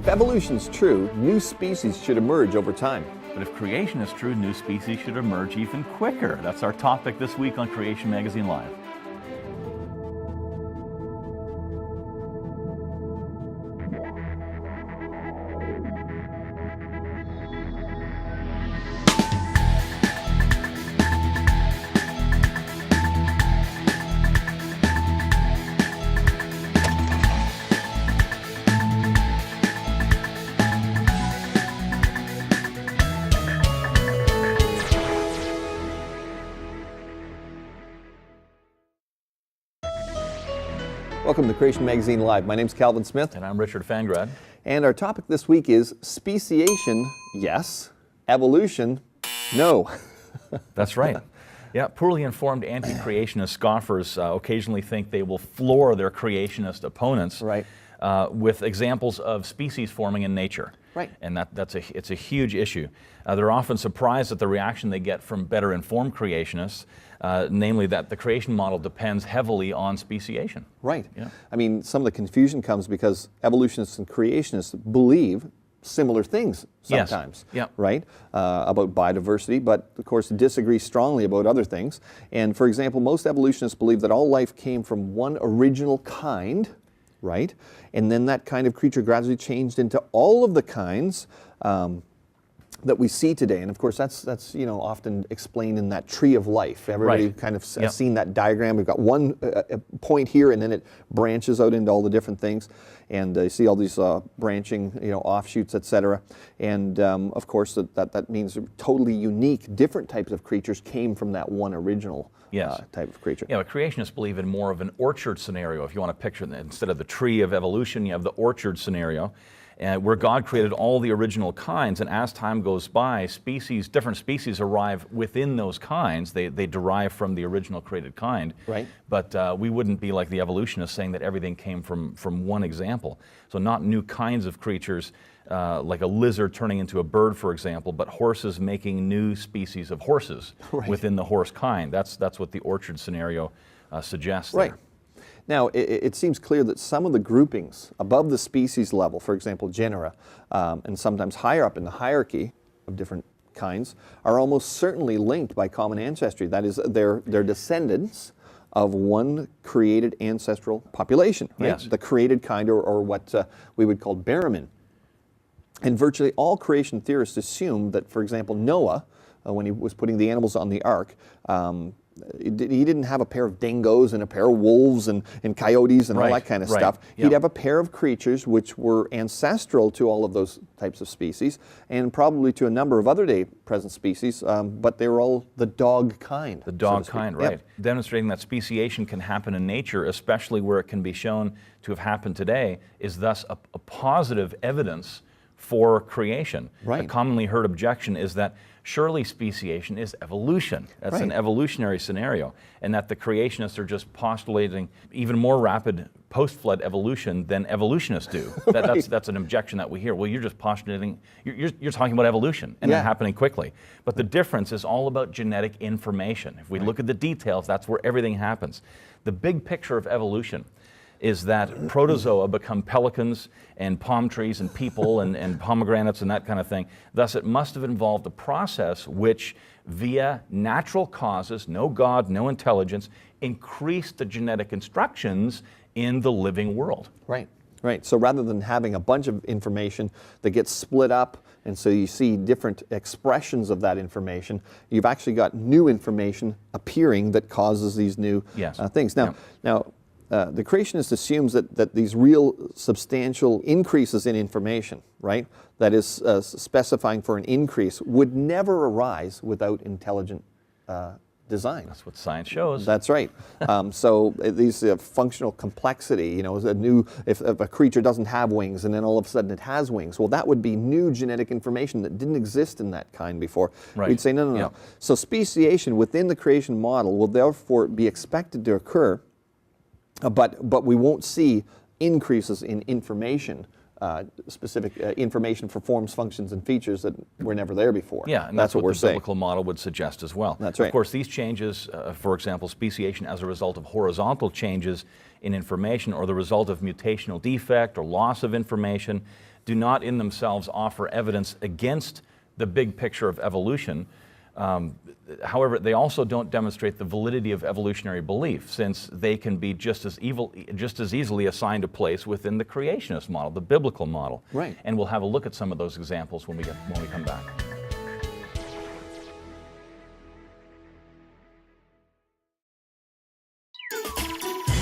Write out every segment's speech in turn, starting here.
If evolution's true, new species should emerge over time. But if creation is true, new species should emerge even quicker. That's our topic this week on Creation Magazine Live. Welcome to Creation Magazine Live. My name's Calvin Smith. And I'm Richard Fangrad. And our topic this week is speciation, yes. Evolution, no. That's right. Yeah, poorly informed anti-creationist scoffers occasionally think they will floor their creationist opponents with examples of species forming in nature. Right. And it's a huge issue. They're often surprised at the reaction they get from better informed creationists, namely that the creation model depends heavily on speciation. Right. Yeah. I mean, some of the confusion comes because evolutionists and creationists believe similar things sometimes, yes. Right, about biodiversity, but of course disagree strongly about other things. And for example, most evolutionists believe that all life came from one original kind, right, and then that kind of creature gradually changed into all of the kinds that we see today. And of course that's often explained in that tree of life. Everybody kind of has seen that diagram. We've got one point here, and then it branches out into all the different things, and you see all these branching offshoots, etc. And of course that means totally unique, different types of creatures came from that one original type of creature. Yeah, but creationists believe in more of an orchard scenario. If you want to picture that, instead of the tree of evolution, you have the orchard scenario, where God created all the original kinds, and as time goes by, different species arrive within those kinds. They derive from the original created kind. Right. But we wouldn't be like the evolutionists saying that everything came from one example. So not new kinds of creatures, like a lizard turning into a bird, for example, but horses making new species of horses within the horse kind. That's what the orchard scenario suggests there. Right. Now, it seems clear that some of the groupings above the species level, for example, genera, and sometimes higher up in the hierarchy of different kinds, are almost certainly linked by common ancestry. That is, they're descendants of one created ancestral population, right? Yes. The created kind, or what we would call Berriman. And virtually all creation theorists assume that, for example, Noah, when he was putting the animals on the ark, he didn't have a pair of dingoes and a pair of wolves and coyotes and all that kind of stuff. He'd have a pair of creatures which were ancestral to all of those types of species, and probably to a number of other day present species, but they were all the dog kind. The dog kind, right. Yep. Demonstrating that speciation can happen in nature, especially where it can be shown to have happened today, is thus a positive evidence for creation. Right. A commonly heard objection is that surely speciation is evolution. That's an evolutionary scenario, and that the creationists are just postulating even more rapid post-flood evolution than evolutionists do. That's an objection that we hear. Well, you're just postulating, you're talking about evolution and it happening quickly. But the difference is all about genetic information. If we look at the details, that's where everything happens. The big picture of evolution is that protozoa become pelicans and palm trees and people and pomegranates and that kind of thing. Thus, it must have involved a process which, via natural causes, no God, no intelligence, increased the genetic instructions in the living world. Right, right. So rather than having a bunch of information that gets split up, and so you see different expressions of that information, you've actually got new information appearing that causes these new things. Now, the creationist assumes that these real substantial increases in information, right, that is specifying for an increase, would never arise without intelligent design. That's what science shows. That's right. So these functional complexity, if a creature doesn't have wings and then all of a sudden it has wings, well, that would be new genetic information that didn't exist in that kind before. Right. We'd say, no. So speciation within the creation model will therefore be expected to occur, but we won't see increases in information, specific information for forms, functions, and features that were never there before. Yeah, and that's what we're the saying. biblical model would suggest as well. That's right. Of course, these changes, for example, speciation as a result of horizontal changes in information or the result of mutational defect or loss of information, do not in themselves offer evidence against the big picture of evolution. However, they also don't demonstrate the validity of evolutionary belief, since they can be just as easily assigned a place within the creationist model, the biblical model. Right. And we'll have a look at some of those examples when we come back.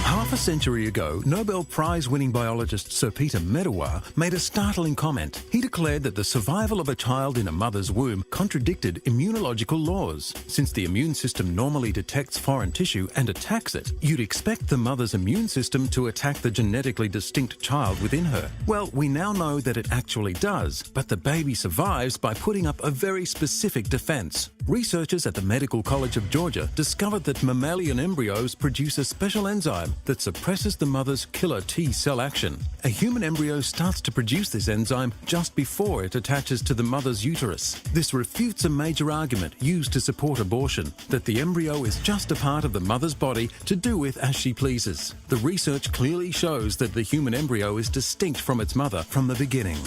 Half a century ago, Nobel Prize-winning biologist Sir Peter Medawar made a startling comment. He declared that the survival of a child in a mother's womb contradicted immunological laws. Since the immune system normally detects foreign tissue and attacks it, you'd expect the mother's immune system to attack the genetically distinct child within her. Well, we now know that it actually does, but the baby survives by putting up a very specific defense. Researchers at the Medical College of Georgia discovered that mammalian embryos produce a special enzyme that suppresses the mother's killer T cell action. A human embryo starts to produce this enzyme just before it attaches to the mother's uterus. This refutes a major argument used to support abortion, that the embryo is just a part of the mother's body to do with as she pleases. The research clearly shows that the human embryo is distinct from its mother from the beginning.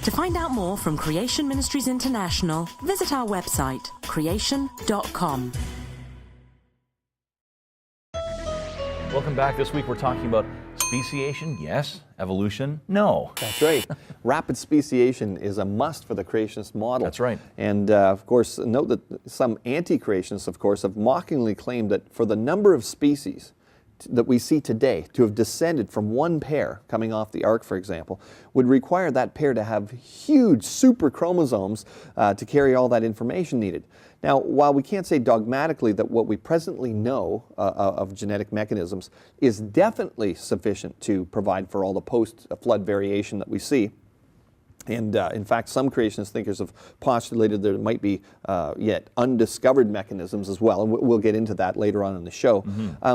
To find out more from Creation Ministries International, visit our website, creation.com. Welcome back. This week we're talking about speciation, yes. Evolution, no. That's right. Rapid speciation is a must for the creationist model. That's right. And of course, note that some anti-creationists, of course, have mockingly claimed that for the number of species that we see today to have descended from one pair, coming off the ark, for example, would require that pair to have huge super chromosomes to carry all that information needed. Now, while we can't say dogmatically that what we presently know of genetic mechanisms is definitely sufficient to provide for all the post-flood variation that we see, and in fact, some creationist thinkers have postulated there might be yet undiscovered mechanisms as well, and we'll get into that later on in the show.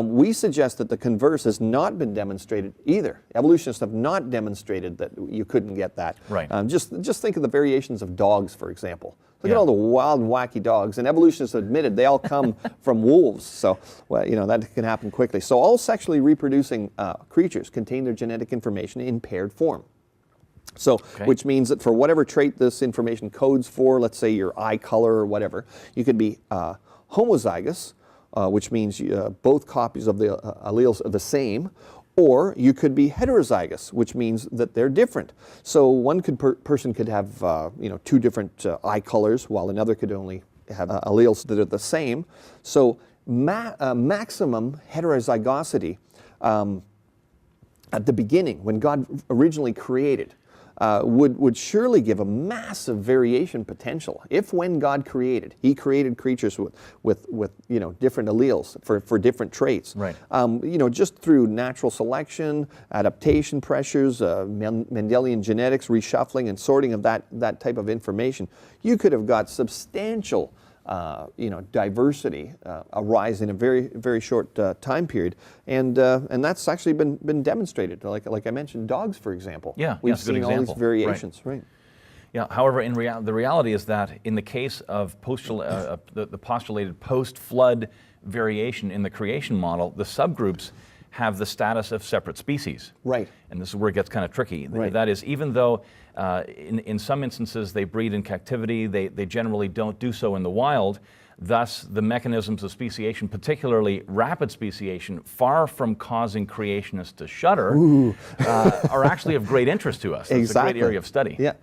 We suggest that the converse has not been demonstrated either. Evolutionists have not demonstrated that you couldn't get that. Right. Just think of the variations of dogs, for example. Look at all the wild and wacky dogs, and evolutionists admitted they all come from wolves, so well, you know, that can happen quickly. So all sexually reproducing creatures contain their genetic information in paired form. So, which means that for whatever trait this information codes for, let's say your eye color or whatever, you could be homozygous, which means both copies of the alleles are the same, or you could be heterozygous, which means that they're different. So one person could have two different eye colors, while another could only have alleles that are the same. So maximum heterozygosity at the beginning, when God originally created, would surely give a massive variation potential. If when God created, He created creatures with different alleles for different traits. Right. Just through natural selection, adaptation pressures, Mendelian genetics, reshuffling and sorting of that type of information, you could have got substantial diversity arise in a very, very short time period, and that's actually been demonstrated. Like I mentioned, dogs, for example. Yeah, we've that's a good seen all example. these variations, right? Yeah. However, the reality is that in the case of the postulated post-flood variation in the creation model, the subgroups have the status of separate species. Right. And this is where it gets kind of tricky. Right. That is, even though in some instances they breed in captivity, they generally don't do so in the wild. Thus, the mechanisms of speciation, particularly rapid speciation, far from causing creationists to shudder, are actually of great interest to us. It's a great area of study. Yeah.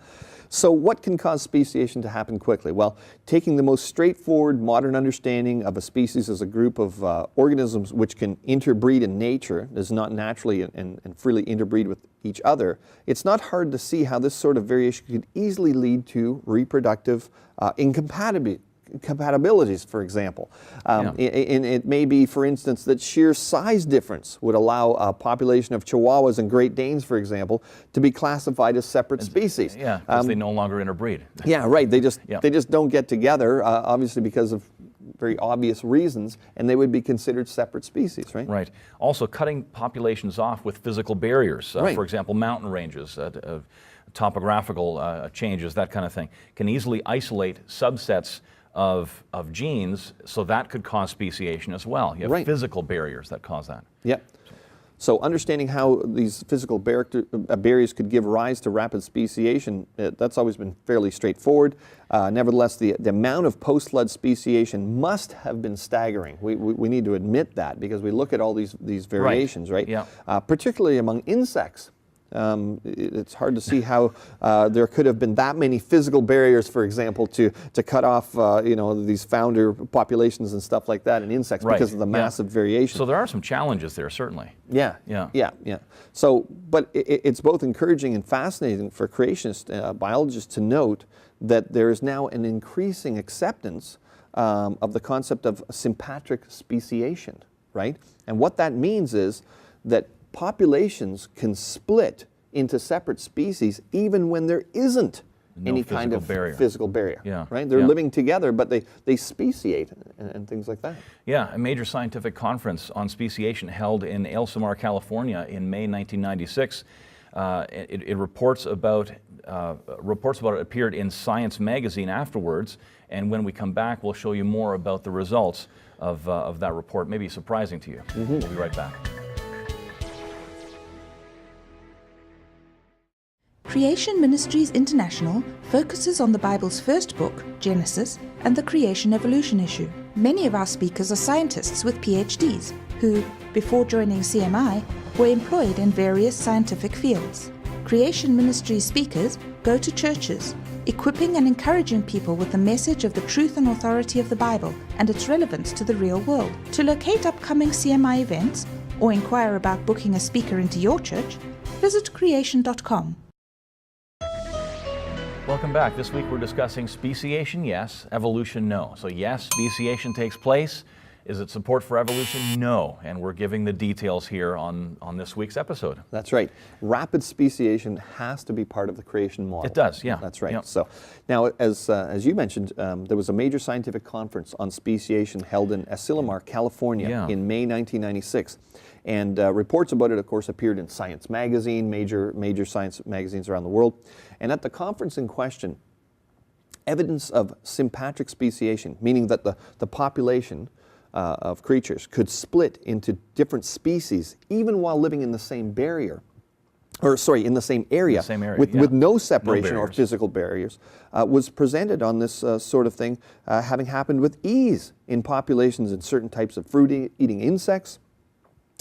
So what can cause speciation to happen quickly? Well, taking the most straightforward modern understanding of a species as a group of organisms which can interbreed in nature, does not naturally and freely interbreed with each other, it's not hard to see how this sort of variation could easily lead to reproductive incompatibilities, for example. And it may be, for instance, that sheer size difference would allow a population of Chihuahuas and Great Danes, for example, to be classified as separate species. Yeah, because they no longer interbreed. Yeah, right. They just don't get together, obviously because of very obvious reasons, and they would be considered separate species, right? Right. Also, cutting populations off with physical barriers, Right. for example, mountain ranges, topographical changes, that kind of thing, can easily isolate subsets of genes, so that could cause speciation as well. You have Right. physical barriers that cause that. Yep. So understanding how these physical barriers could give rise to rapid speciation, that's always been fairly straightforward. Nevertheless, the amount of post-flood speciation must have been staggering. We need to admit that, because we look at all these variations, right? Yeah. Particularly among insects. It's hard to see how there could have been that many physical barriers, for example, to cut off these founder populations and stuff like that in insects, because of the massive variation. So there are some challenges there, certainly. Yeah. So, but it's both encouraging and fascinating for creationist biologists to note that there is now an increasing acceptance of the concept of sympatric speciation, right? And what that means is that populations can split into separate species even when there isn't any kind of physical barrier. Right? They're living together, but they speciate and things like that. Yeah, a major scientific conference on speciation held in El Samar, California in May 1996. It reports about it appeared in Science magazine afterwards, and when we come back, we'll show you more about the results of that report. Maybe surprising to you. We'll be right back. Creation Ministries International focuses on the Bible's first book, Genesis, and the creation-evolution issue. Many of our speakers are scientists with PhDs who, before joining CMI, were employed in various scientific fields. Creation Ministries speakers go to churches, equipping and encouraging people with the message of the truth and authority of the Bible and its relevance to the real world. To locate upcoming CMI events or inquire about booking a speaker into your church, visit creation.com. Welcome back. This week we're discussing speciation, yes, evolution, no. So yes, speciation takes place. Is it support for evolution? No. And we're giving the details here on this week's episode. That's right. Rapid speciation has to be part of the creation model. It does, yeah. That's right. Yep. So now, as you mentioned, there was a major scientific conference on speciation held in Asilomar, California in May 1996. And reports about it, of course, appeared in Science magazine, major science magazines around the world. And at the conference in question, evidence of sympatric speciation, meaning that the population of creatures could split into different species even while living in the same barrier, in the same area, with no separation or physical barriers, was presented on this sort of thing having happened with ease in populations in certain types of fruit-eating insects,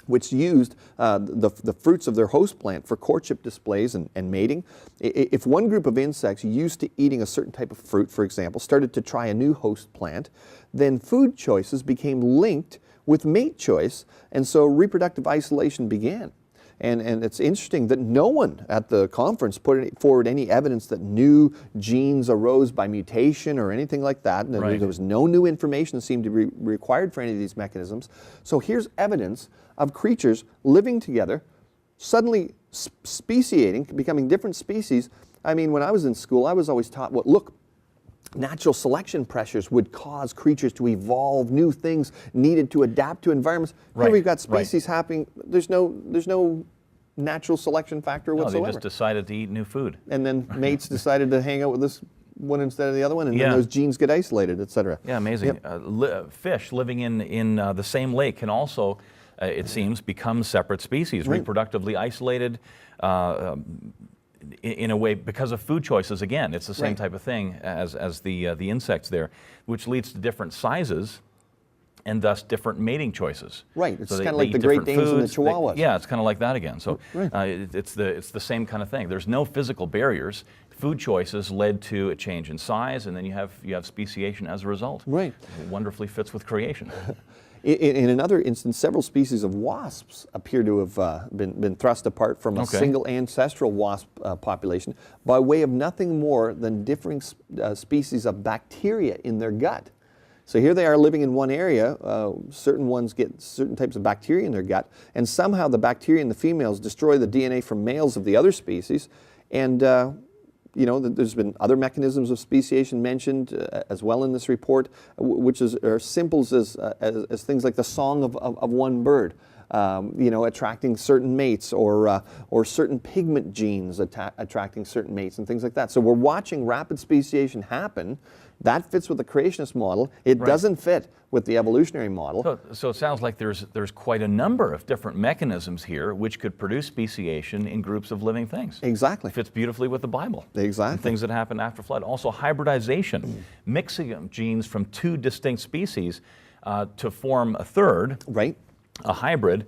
which used the fruits of their host plant for courtship displays and mating. If one group of insects used to eating a certain type of fruit, for example, started to try a new host plant, then food choices became linked with mate choice, and so reproductive isolation began. And it's interesting that no one at the conference put forward any evidence that new genes arose by mutation or anything like that. Right. There was no new information that seemed to be required for any of these mechanisms. So here's evidence of creatures living together, suddenly speciating, becoming different species. I mean, when I was in school, I was always taught, natural selection pressures would cause creatures to evolve, new things needed to adapt to environments. Here we've got species happening. There's no natural selection factor whatsoever. No, they just decided to eat new food. And then mates decided to hang out with this one instead of the other one, and then those genes get isolated, etc. Yeah, amazing. Fish living in the same lake can also, it seems, become separate species, reproductively isolated. In a way, because of food choices, again, it's the same type of thing as the insects there, which leads to different sizes and thus different mating choices. Right, it's so kind of like the Great Danes and the Chihuahuas. It's kind of like that again. So it's the same kind of thing. There's no physical barriers. Food choices led to a change in size, and then you have speciation as a result. Right. It wonderfully fits with creation. In another instance, several species of wasps appear to have been thrust apart from a single ancestral wasp population by way of nothing more than differing species of bacteria in their gut. So here they are living in one area, certain ones get certain types of bacteria in their gut, and somehow the bacteria in the females destroy the DNA from males of the other species, and there's been other mechanisms of speciation mentioned as well in this report, which are simple as things like the song of one bird. attracting certain mates, or certain pigment genes attracting certain mates and things like that. So we're watching rapid speciation happen. That fits with the creationist model. It doesn't fit with the evolutionary model. So it sounds like there's quite a number of different mechanisms here which could produce speciation in groups of living things. Exactly. It fits beautifully with the Bible. Exactly. And things that happen after flood. Also hybridization, mixing genes from two distinct species to form a third, Right. a hybrid,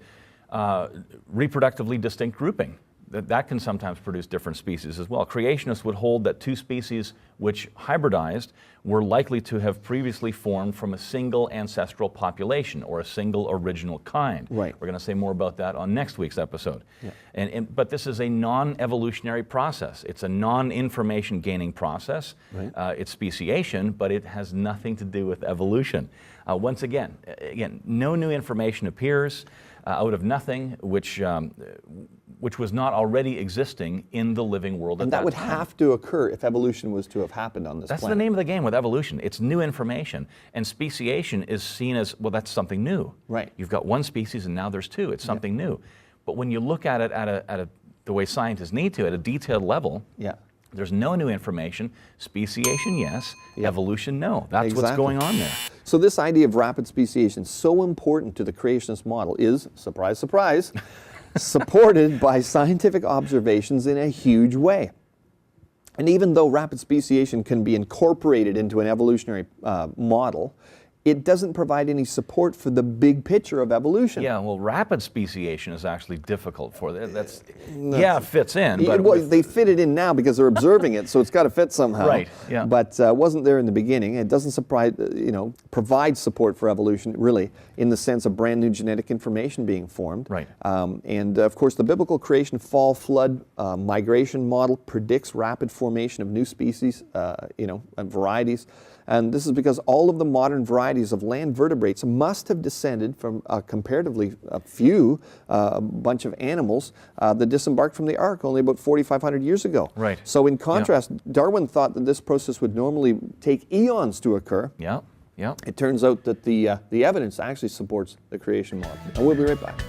reproductively distinct grouping. That can sometimes produce different species as well. Creationists would hold that two species which hybridized were likely to have previously formed from a single ancestral population or a single original kind. Right. We're going to say more about that on next week's episode. Yeah. But this is a non-evolutionary process. It's a non-information gaining process. Right. It's speciation, but it has nothing to do with evolution. Once again, no new information appears out of nothing, which was not already existing in the living world at that time. And that would have to occur if evolution was to have happened on this That's planet. the name of the game with evolution. It's new information. And speciation is seen as, well, that's something new. Right. You've got one species and now there's two. It's something new. But when you look at it the way scientists need to, at a detailed level, there's no new information. Speciation, yes. Evolution, no. That's what's going on there. So this idea of rapid speciation, so important to the creationist model, is, surprise, surprise, supported by scientific observations in a huge way. And even though rapid speciation can be incorporated into an evolutionary model, it doesn't provide any support for the big picture of evolution. Yeah, well, rapid speciation is actually difficult for that. It fits in. But they fit it in now because they're observing it, so it's got to fit somehow. Right, yeah. But it wasn't there in the beginning. It doesn't provide support for evolution, really, in the sense of brand new genetic information being formed. Right. And of course, the biblical creation, fall, flood, migration model predicts rapid formation of new species, and varieties. And this is because all of the modern varieties of land vertebrates must have descended from a comparatively few bunch of animals that disembarked from the ark only about 4,500 years ago. Right. So in contrast, Darwin thought that this process would normally take eons to occur. Yeah. It turns out that the evidence actually supports the creation model. And we'll be right back.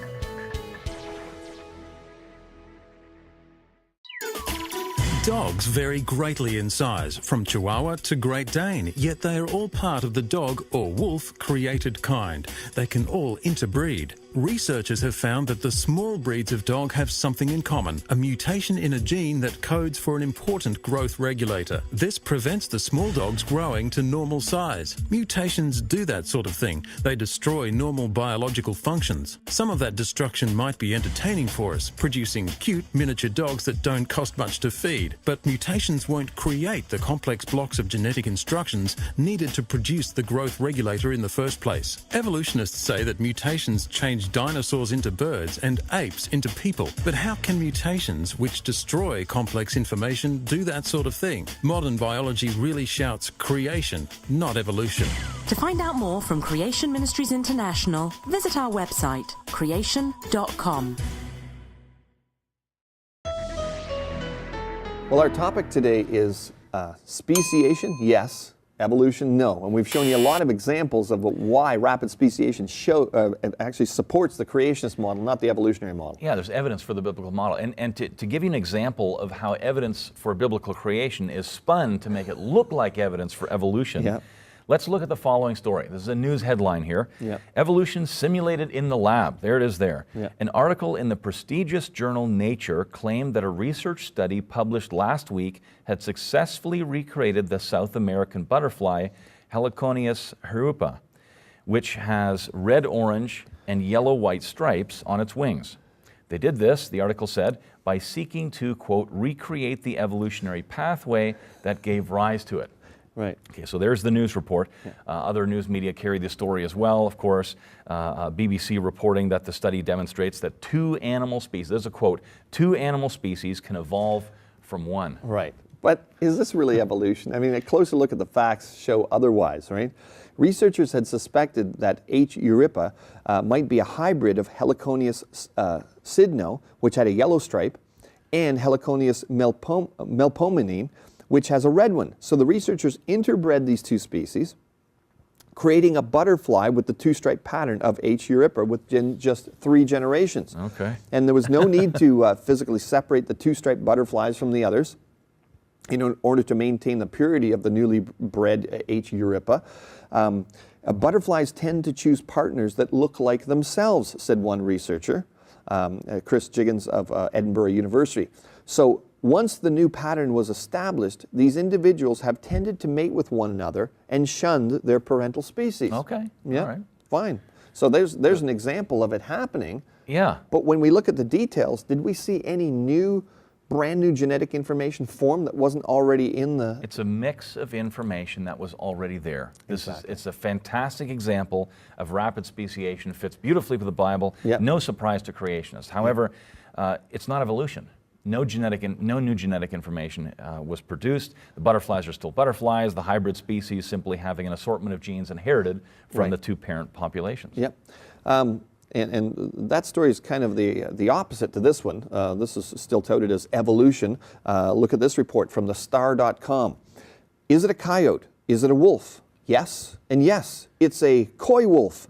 Dogs vary greatly in size, from Chihuahua to Great Dane, yet they are all part of the dog or wolf created kind. They can all interbreed. Researchers have found that the small breeds of dog have something in common, a mutation in a gene that codes for an important growth regulator. This prevents the small dogs growing to normal size. Mutations do that sort of thing. They destroy normal biological functions. Some of that destruction might be entertaining for us, producing cute miniature dogs that don't cost much to feed. But mutations won't create the complex blocks of genetic instructions needed to produce the growth regulator in the first place. Evolutionists say that mutations change dinosaurs into birds and apes into people. But how can mutations, which destroy complex information, do that sort of thing? Modern biology really shouts creation, not evolution. To find out more from Creation Ministries International, visit our website, creation.com. Well, our topic today is speciation, yes. Evolution, no. And we've shown you a lot of examples of why rapid speciation actually supports the creationist model, not the evolutionary model. Yeah, there's evidence for the biblical model. And to give you an example of how evidence for biblical creation is spun to make it look like evidence for evolution, let's look at the following story. This is a news headline here. Evolution simulated in the lab. There it is there. An article in the prestigious journal Nature claimed that a research study published last week had successfully recreated the South American butterfly Heliconius hirupa, which has red, orange, and yellow-white stripes on its wings. They did this, the article said, by seeking to, quote, recreate the evolutionary pathway that gave rise to it. Right. Okay, so there's the news report. Other news media carried this story as well, of course. BBC reporting that the study demonstrates that two animal species, there's a quote, two animal species can evolve from one. Right. But is this really evolution? I mean, a closer look at the facts show otherwise, right? Researchers had suspected that H. euripa might be a hybrid of Heliconius cydno, which had a yellow stripe, and Heliconius melpomene, which has a red one. So the researchers interbred these two species, creating a butterfly with the two-stripe pattern of H. Eurypa within just 3 generations. Okay. And there was no need to physically separate the two-striped butterflies from the others in order to maintain the purity of the newly bred H. Eurypa. Butterflies tend to choose partners that look like themselves, said one researcher, Chris Jiggins of Edinburgh University. So once the new pattern was established, these individuals have tended to mate with one another and shunned their parental species. Okay. Yeah, All right. fine. So there's an example of it happening. Yeah. But when we look at the details, did we see any brand new genetic information form that wasn't already in the... It's a mix of information that was already there. It's a fantastic example of rapid speciation, fits beautifully with the Bible, Yep. no surprise to creationists. However, it's not evolution. No new genetic information was produced. The butterflies are still butterflies, the hybrid species simply having an assortment of genes inherited from Right. the two parent populations. Yep. And that story is kind of the opposite to this one. This is still touted as evolution. Look at this report from thestar.com. Is it a coyote? Is it a wolf? Yes, and yes, it's a coy wolf.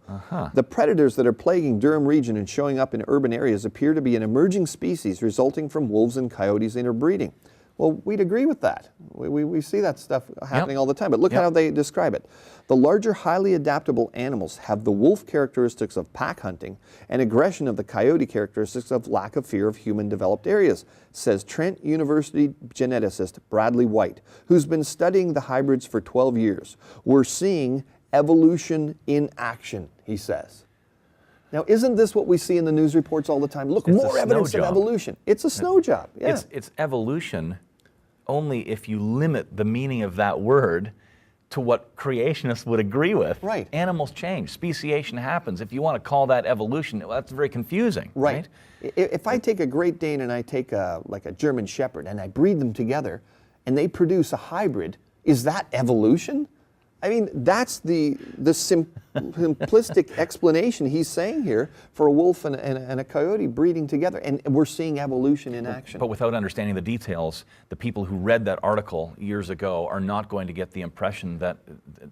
The predators that are plaguing Durham region and showing up in urban areas appear to be an emerging species resulting from wolves and coyotes interbreeding. Well, we'd agree with that. We see that stuff happening all the time, but look how they describe it. The larger, highly adaptable animals have the wolf characteristics of pack hunting and aggression of the coyote characteristics of lack of fear of human-developed areas, says Trent University geneticist Bradley White, who's been studying the hybrids for 12 years. We're seeing evolution in action, he says. Now, isn't this what we see in the news reports all the time? Look, It's more a evidence snow of job. evolution. It's a snow job. Yeah. It's evolution only if you limit the meaning of that word to what creationists would agree with. Right. Animals change. Speciation happens. If you want to call that evolution, well, that's very confusing. Right. If I take a Great Dane and I take like a German Shepherd and I breed them together and they produce a hybrid, is that evolution? I mean, that's the simplistic explanation he's saying here for a wolf and a coyote breeding together. And we're seeing evolution in action. But without understanding the details, the people who read that article years ago are not going to get the impression that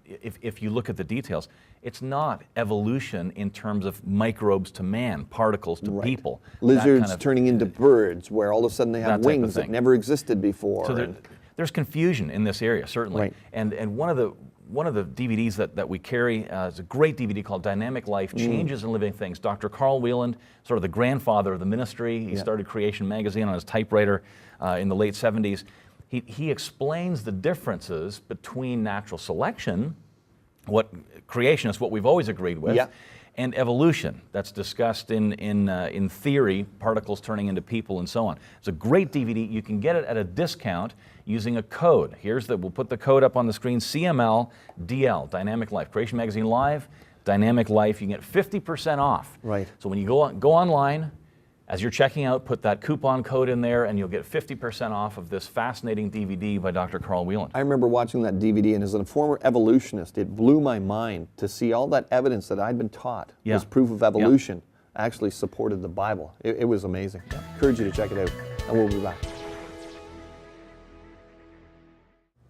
if you look at the details, it's not evolution in terms of microbes to man, particles to people. Lizards That kind of- turning into birds where all of a sudden they That have type of wings that thing. never existed before. So there's confusion in this area, certainly. Right. And one of the DVDs that we carry is a great DVD called Dynamic Life, Changes in Living Things. Dr. Carl Wieland, sort of the grandfather of the ministry. He started Creation magazine on his typewriter in the late 70s. He explains the differences between natural selection, what creationists, what we've always agreed with, and evolution. That's discussed in theory, particles turning into people and so on. It's a great DVD. You can get it at a discount using a code. We'll put the code up on the screen, CMLDL, Dynamic Life. Creation Magazine Live, Dynamic Life, you can get 50% off. Right. So when you go online, as you're checking out, put that coupon code in there and you'll get 50% off of this fascinating DVD by Dr. Carl Wieland. I remember watching that DVD, and as a former evolutionist, it blew my mind to see all that evidence that I'd been taught was proof of evolution actually supported the Bible. It was amazing. Encourage you to check it out, and we'll be back.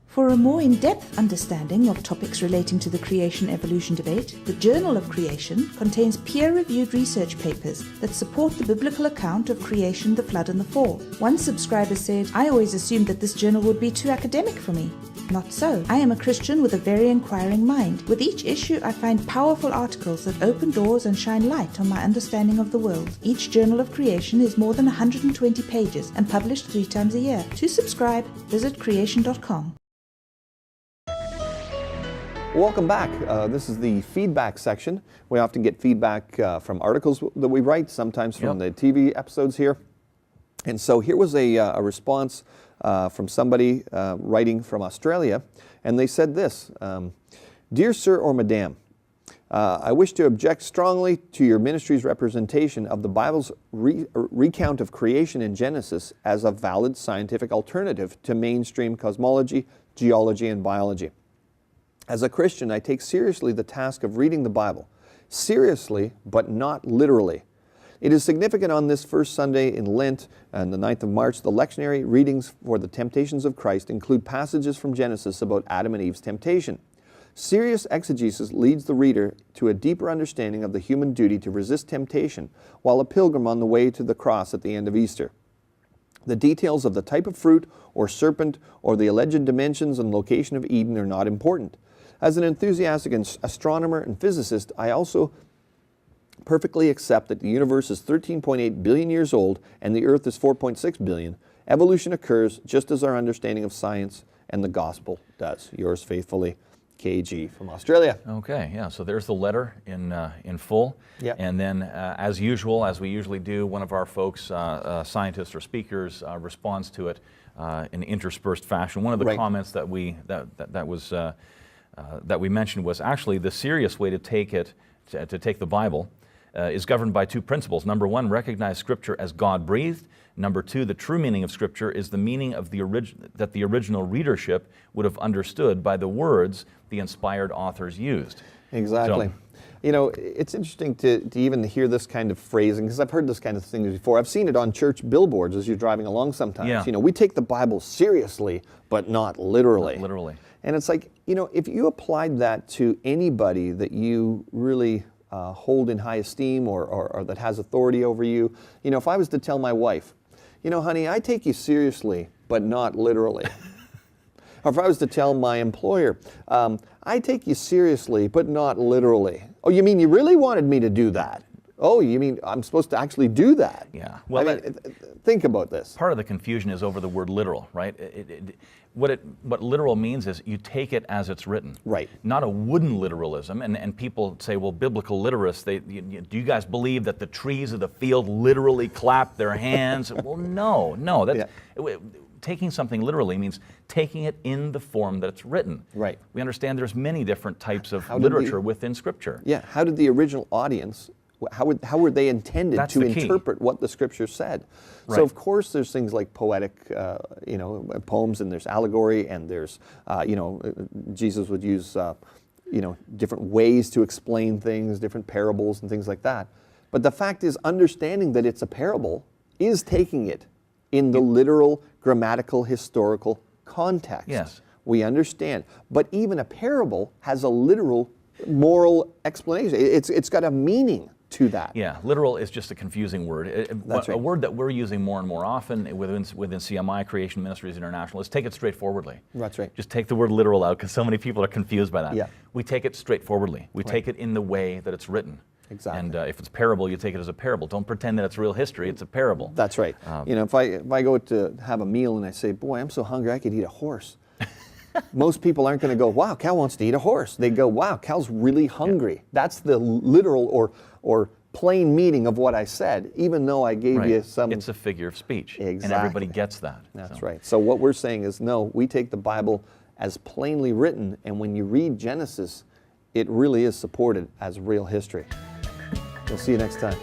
For a more in-depth understanding of topics relating to the creation-evolution debate, the Journal of Creation contains peer-reviewed research papers that support the biblical account of creation, the flood, and the fall. One subscriber said, "I always assumed that this journal would be too academic for me." Not so. I am a Christian with a very inquiring mind. With each issue, I find powerful articles that open doors and shine light on my understanding of the world. Each Journal of Creation is more than 120 pages and published 3 times a year. To subscribe, visit creation.com. Welcome back. This is the feedback section. We often get feedback from articles that we write, sometimes from the TV episodes here. And so here was a response from somebody writing from Australia, and they said this, "Dear Sir or Madame, I wish to object strongly to your ministry's representation of the Bible's recount of creation in Genesis as a valid scientific alternative to mainstream cosmology, geology, and biology. As a Christian, I take seriously the task of reading the Bible. Seriously, but not literally. It is significant on this first Sunday in Lent, and the 9th of March, the lectionary readings for the temptations of Christ include passages from Genesis about Adam and Eve's temptation. Serious exegesis leads the reader to a deeper understanding of the human duty to resist temptation while a pilgrim on the way to the cross at the end of Easter. The details of the type of fruit or serpent or the alleged dimensions and location of Eden are not important. As an enthusiastic astronomer and physicist, I also perfectly accept that the universe is 13.8 billion years old and the earth is 4.6 billion. Evolution occurs just as our understanding of science and the gospel does. Yours faithfully, KG from Australia. Okay, yeah, so there's the letter in full. Yep. And then, as usual, as we usually do, one of our folks, scientists or speakers, responds to it in interspersed fashion. One of the Right. comments that we mentioned was actually the serious way to take it, to take the Bible, is governed by two principles. Number one, recognize Scripture as God-breathed. Number two, the true meaning of Scripture is the meaning of that the original readership would have understood by the words the inspired authors used. Exactly. So, you know, it's interesting to even hear this kind of phrasing, because I've heard this kind of thing before. I've seen it on church billboards as you're driving along sometimes. Yeah. You know, we take the Bible seriously, but not literally. Not literally. And it's like, you know, if you applied that to anybody that you really hold in high esteem or that has authority over you, you know, if I was to tell my wife, you know, honey, I take you seriously, but not literally. Or if I was to tell my employer, I take you seriously, but not literally. Oh, you mean you really wanted me to do that? Oh, you mean I'm supposed to actually do that? Yeah. Well, I mean, think about this. Part of the confusion is over the word literal, right? What literal means is you take it as it's written. Right. Not a wooden literalism. And people say, well, biblical literalists, do you guys believe that the trees of the field literally clap their hands? Well, no. That's, taking something literally means taking it in the form that it's written. Right. We understand there's many different types of literature within Scripture. Yeah, how did the original audience, how were they intended That's to the key. interpret what the Scripture said? Right. So of course there's things like poetic, you know, poems, and there's allegory, and there's, you know, Jesus would use, you know, different ways to explain things, different parables and things like that. But the fact is, understanding that it's a parable is taking it in the literal, grammatical, historical context. Yes. We understand. But even a parable has a literal, moral explanation. It's got a meaning to that. Yeah, literal is just a confusing word. That's right. A word that we're using more and more often within CMI, Creation Ministries International, is take it straightforwardly. That's right. Just take the word literal out, because so many people are confused by that. Yeah. We take it straightforwardly. We take it in the way that it's written. Exactly. And if it's parable, you take it as a parable. Don't pretend that it's real history. It's a parable. That's right. You know, if I go to have a meal and I say, boy, I'm so hungry I could eat a horse. Most people aren't going to go, wow, Cal wants to eat a horse. They go, wow, Cal's really hungry. Yeah. That's the literal or plain meaning of what I said, even though I gave you some... It's a figure of speech. Exactly. And everybody gets that. That's right. So what we're saying is, no, we take the Bible as plainly written, and when you read Genesis, it really is supported as real history. We'll see you next time.